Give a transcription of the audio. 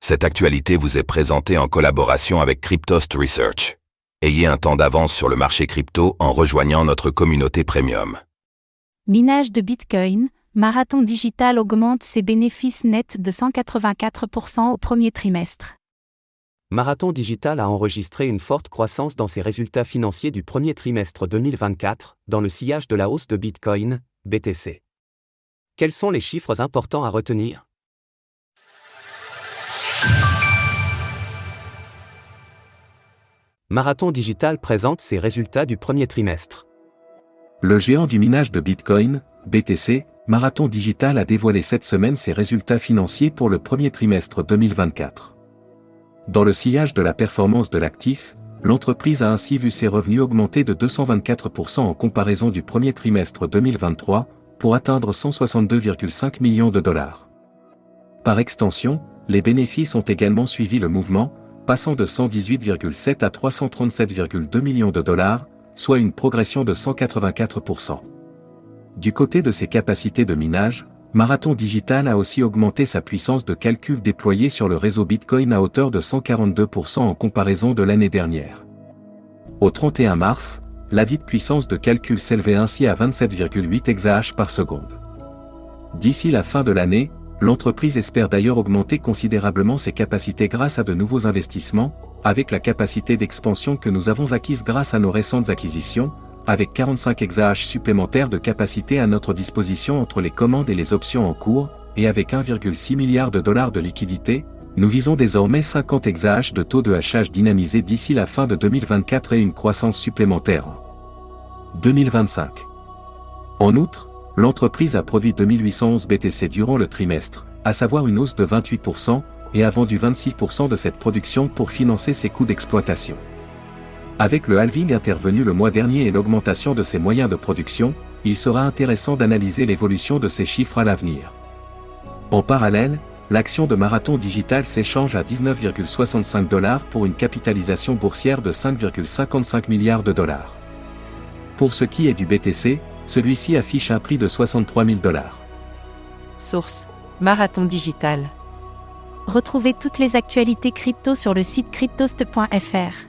Cette actualité vous est présentée en collaboration avec Cryptost Research. Ayez un temps d'avance sur le marché crypto en rejoignant notre communauté premium. Minage de Bitcoin, Marathon Digital augmente ses bénéfices nets de 184% au premier trimestre. Marathon Digital a enregistré une forte croissance dans ses résultats financiers du premier trimestre 2024, dans le sillage de la hausse de Bitcoin, BTC. Quels sont les chiffres importants à retenir ? Marathon Digital présente ses résultats du premier trimestre. Le géant du minage de Bitcoin, BTC, Marathon Digital a dévoilé cette semaine ses résultats financiers pour le premier trimestre 2024. Dans le sillage de la performance de l'actif, l'entreprise a ainsi vu ses revenus augmenter de 224% en comparaison du premier trimestre 2023, pour atteindre 162,5 millions de dollars. Par extension, les bénéfices ont également suivi le mouvement, passant de 118,7 à 337,2 millions de dollars, soit une progression de 184%. Du côté de ses capacités de minage, Marathon Digital a aussi augmenté sa puissance de calcul déployée sur le réseau Bitcoin à hauteur de 142% en comparaison de l'année dernière. Au 31 mars, la dite puissance de calcul s'élevait ainsi à 27,8 exahash par seconde. D'ici la fin de l'année, l'entreprise espère d'ailleurs augmenter considérablement ses capacités grâce à de nouveaux investissements, avec la capacité d'expansion que nous avons acquise grâce à nos récentes acquisitions, avec 45 exahash supplémentaires de capacité à notre disposition entre les commandes et les options en cours, et avec 1,6 milliard de dollars de liquidités, nous visons désormais 50 exahash de taux de hachage dynamisé d'ici la fin de 2024 et une croissance supplémentaire en 2025. En outre, l'entreprise a produit 2811 BTC durant le trimestre, à savoir une hausse de 28%, et a vendu 26% de cette production pour financer ses coûts d'exploitation. Avec le halving intervenu le mois dernier et l'augmentation de ses moyens de production, il sera intéressant d'analyser l'évolution de ces chiffres à l'avenir. En parallèle, l'action de Marathon Digital s'échange à 19,65 $ pour une capitalisation boursière de 5,55 milliards de dollars. Pour ce qui est du BTC, celui-ci affiche un prix de 63 000 $. Source: Marathon Digital. Retrouvez toutes les actualités crypto sur le site cryptost.fr.